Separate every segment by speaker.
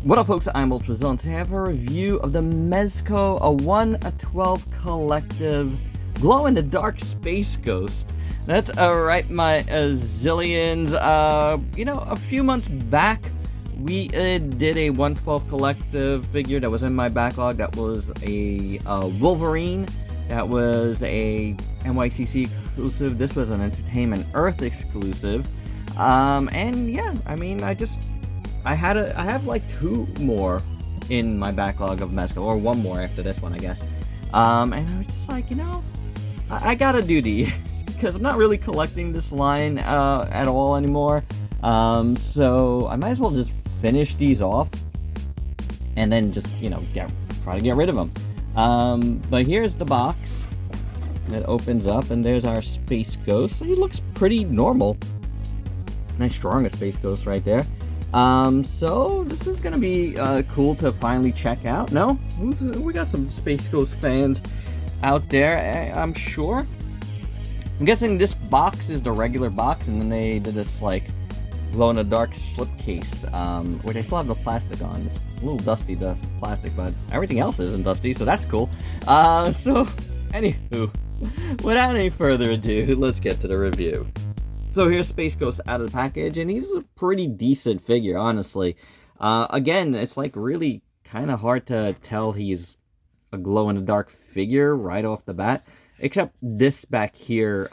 Speaker 1: What up, folks? I'm ultrazillatoys. Today I have a review of the MEZCO, a 1-12 collective glow-in-the-dark space ghost. That's right, my zillions. A few months back, we did a 1-12 collective figure that was in my backlog. That was a Wolverine. That was a NYCC exclusive. This was an Entertainment Earth exclusive. And yeah, I mean, I have like 2 more in my backlog of MEZCO, or 1 more after this one, I guess. And I was just like, I gotta do these because I'm not really collecting this line at all anymore. So I might as well just finish these off and then just, try to get rid of them. But here's the box. It opens up and there's our Space Ghost. So he looks pretty normal. Nice strong Space Ghost right there. So this is gonna be cool to finally check out. No? We got some Space Ghost fans out there, I'm sure. I'm guessing this box is the regular box, and then they did this like glow-in-the-dark slipcase, which I still have the plastic on. It's a little dusty, the plastic, but everything else isn't dusty, so that's cool. So anywho, without any further ado, let's get to the review. So here's Space Ghost out of the package, and he's a pretty decent figure, honestly. Again, it's like really kind of hard to tell he's a glow-in-the-dark figure right off the bat. Except this back here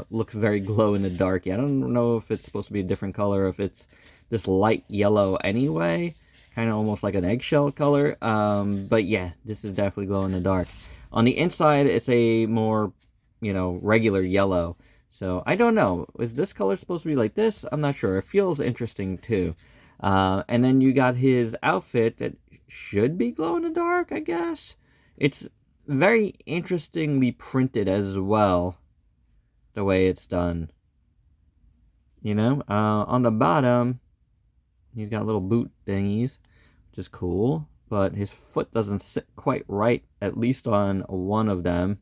Speaker 1: looks very glow-in-the-dark. I don't know if it's supposed to be a different color, if it's this light yellow anyway. Kind of almost like an eggshell color. But yeah, this is definitely glow-in-the-dark. On the inside, it's a more, regular yellow. So, I don't know. Is this color supposed to be like this? I'm not sure. It feels interesting, too. And then you got his outfit that should be glow-in-the-dark, I guess. It's very interestingly printed as well, the way it's done. On the bottom, he's got little boot thingies, which is cool. But his foot doesn't sit quite right, at least on one of them.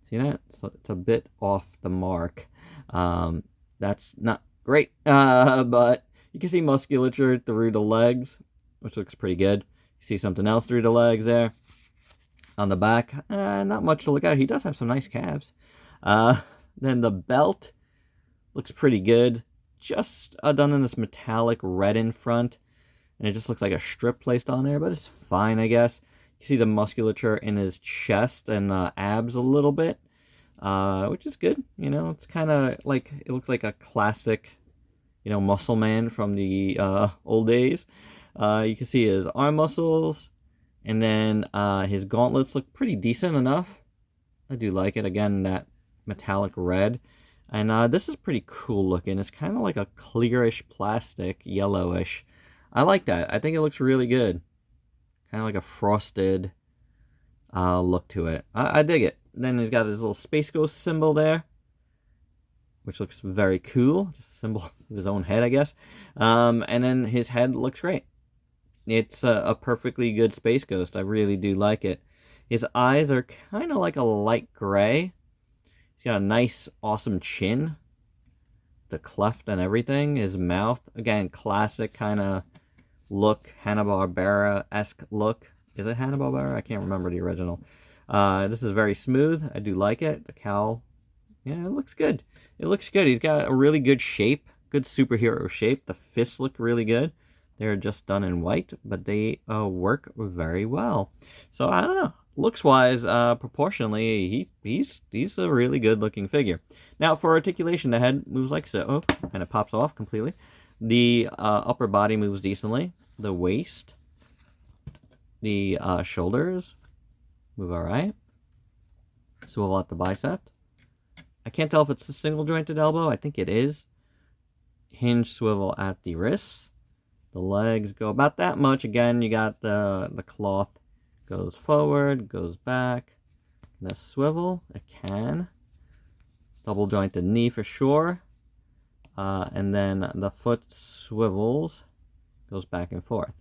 Speaker 1: See that? So it's a bit off the mark. That's not great. But you can see musculature through the legs, which looks pretty good. You see something else through the legs there. On the back, not much to look at. He does have some nice calves. Then the belt looks pretty good. Just done in this metallic red in front. And it just looks like a strip placed on there, but it's fine, I guess. You see the musculature in his chest and abs a little bit, which is good. It's kind of like, it looks like a classic, muscle man from the old days. You can see his arm muscles, and then his gauntlets look pretty decent enough. I do like it. Again, that metallic red. And this is pretty cool looking. It's kind of like a clearish plastic, yellowish. I like that. I think it looks really good. Kind of like a frosted look to it. I dig it. Then he's got his little Space Ghost symbol there, which looks very cool. Just a symbol of his own head, I guess. And then his head looks great. It's a perfectly good Space Ghost. I really do like it. His eyes are kind of like a light gray. He's got a nice, awesome chin. The cleft and everything. His mouth, again, classic kind of look, Hanna-Barbera-esque look. Is it Hanna-Barbera? I can't remember the original. This is very smooth. I do like it. The cowl, yeah, it looks good. It looks good. He's got a really good shape, good superhero shape. The fists look really good. They're just done in white, but they work very well. So I don't know. Looks-wise, proportionally, he's a really good-looking figure. Now, for articulation, the head moves like so, and it pops off completely. The upper body moves decently. The waist, the shoulders move all right. Swivel at the bicep. I can't tell if it's a single-jointed elbow. I think it is. Hinge swivel at the wrists. The legs go about that much. Again, you got the cloth goes forward, goes back. The swivel, it can. Double jointed knee for sure. And then the foot swivels, goes back and forth.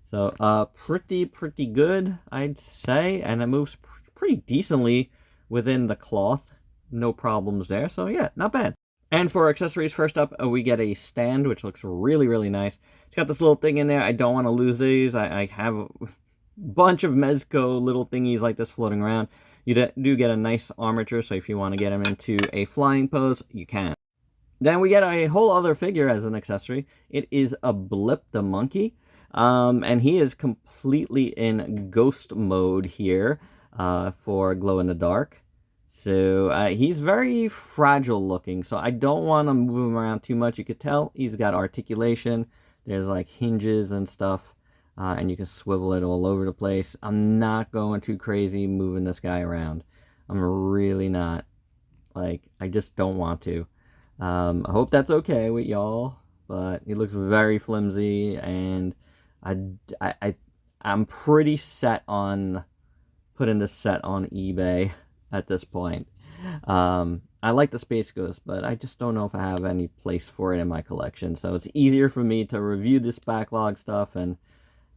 Speaker 1: So pretty good, I'd say. And it moves pretty decently within the cloth. No problems there. So yeah, not bad. And for accessories, first up, we get a stand, which looks really, really nice. It's got this little thing in there. I don't want to lose these. I have a bunch of MEZCO little thingies like this floating around. You do get a nice armature, so if you want to get them into a flying pose, you can. Then we get a whole other figure as an accessory. It is a Blip the monkey. And he is completely in ghost mode here for glow in the dark. So he's very fragile looking, so I don't want to move him around too much. You could tell he's got articulation. There's like hinges and stuff, and you can swivel it all over the place. I'm not going too crazy moving this guy around. I'm really not. Like, I just don't want to. I hope that's okay with y'all, but he looks very flimsy, and I'm pretty set on putting this set on eBay at this point. I like the Space Ghost, but I just don't know if I have any place for it in my collection. So it's easier for me to review this backlog stuff and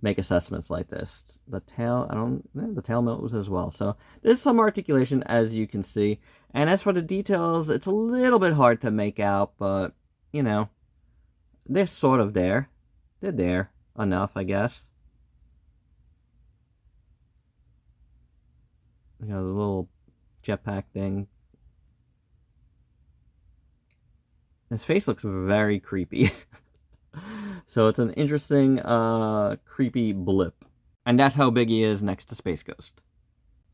Speaker 1: make assessments like this. The tail, the tail moves as well. So there's some articulation, as you can see. And as for the details, it's a little bit hard to make out, but, you know, they're sort of there. They're there enough, I guess. You know, the little jetpack thing. His face looks very creepy. So it's an interesting, creepy blip. And that's how big he is next to Space Ghost.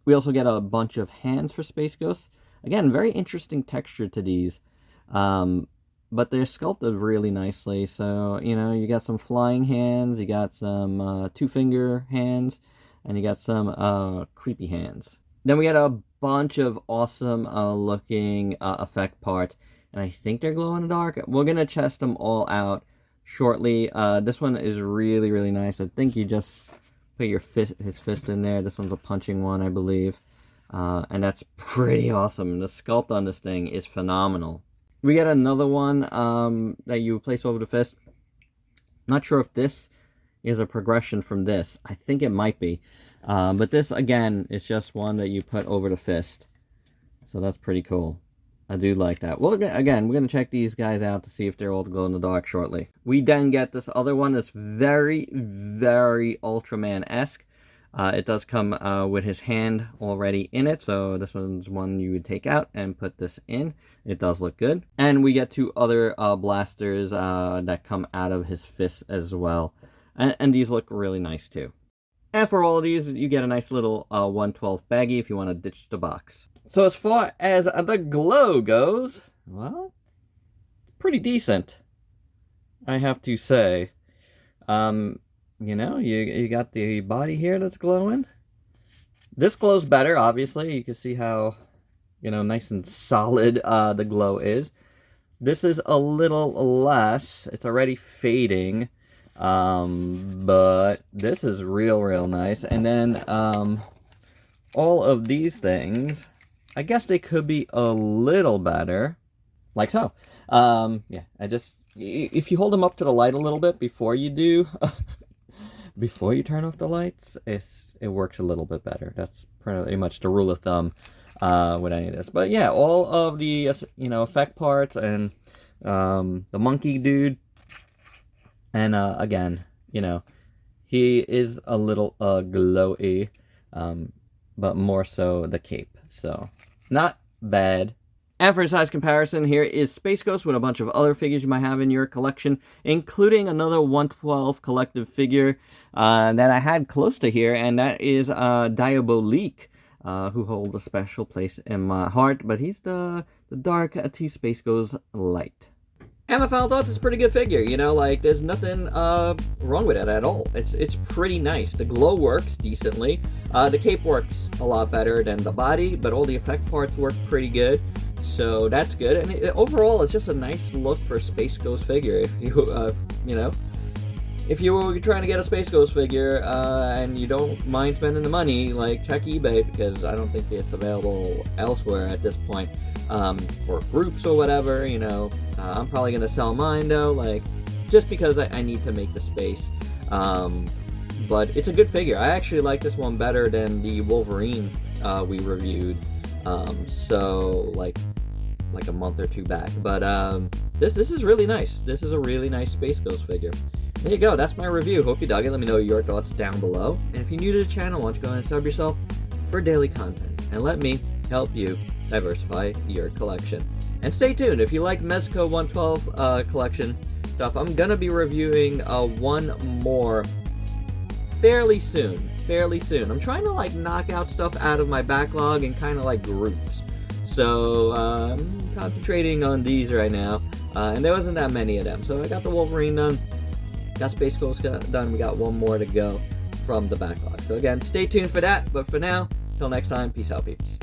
Speaker 1: We also get a bunch of hands for Space Ghost. Again, very interesting texture to these. But they're sculpted really nicely. So, you know, you got some flying hands, you got some two-finger hands, and you got some creepy hands. Then we got a bunch of awesome looking effect parts. And I think they're glow in the dark. We're going to test them all out shortly. This one is really, really nice. I think you just put your his fist in there. This one's a punching one, I believe. And that's pretty awesome. The sculpt on this thing is phenomenal. We get another one that you place over the fist. Not sure if this is a progression from this. I think it might be. But this, again, is just one that you put over the fist. So that's pretty cool. I do like that. Well, again, we're going to check these guys out to see if they're all glow in the dark shortly. We then get this other one that's very, very Ultraman-esque. It does come with his hand already in it, so this one's one you would take out and put this in. It does look good. And we get two other blasters that come out of his fist as well. And these look really nice too. And for all of these, you get a nice little 112 baggie if you want to ditch the box. So as far as the glow goes, well, pretty decent, I have to say. You know, you got the body here that's glowing. This glows better, obviously. You can see how, you know, nice and solid the glow is. This is a little less. It's already fading. But this is real nice. And then all of these things, I guess they could be a little better, like so. Yeah, if you hold them up to the light a little bit before you do, before you turn off the lights, it works a little bit better. That's pretty much the rule of thumb with any of this. But yeah, all of the, you know, effect parts and the monkey dude, and again, you know, he is a little glowy, but more so the cape. So, not bad. And for a size comparison, here is Space Ghost with a bunch of other figures you might have in your collection, including another 112 collective figure that I had close to here, and that is Diabolique, who holds a special place in my heart, but he's the dark T Space Ghost light. And my final thoughts, it's a pretty good figure, you know, like, there's nothing wrong with it at all. It's pretty nice. The glow works decently. The cape works a lot better than the body, but all the effect parts work pretty good. So that's good. And overall, it's just a nice look for a Space Ghost figure. If you, you know, if you're trying to get a Space Ghost figure and you don't mind spending the money, like, check eBay, because I don't think it's available elsewhere at this point. Or groups or whatever, you know. I'm probably going to sell mine, though, like, just because I need to make the space. But it's a good figure. I actually like this one better than the Wolverine we reviewed. So, like, like a month or two back. But this is really nice. This is a really nice Space Ghost figure. There you go. That's my review. Hope you dug it. Let me know your thoughts down below. And if you're new to the channel, why don't you go ahead and sub yourself for daily content, and let me help you diversify your collection. And stay tuned. If you like MEZCO 112 collection stuff, I'm gonna be reviewing one more fairly soon. I'm trying to like knock out stuff out of my backlog in kind of like groups. So I'm concentrating on these right now, and there wasn't that many of them. So I got the Wolverine done, got Space Ghost done. We got one more to go from the backlog. So again, stay tuned for that. But for now, till next time, peace out, peeps.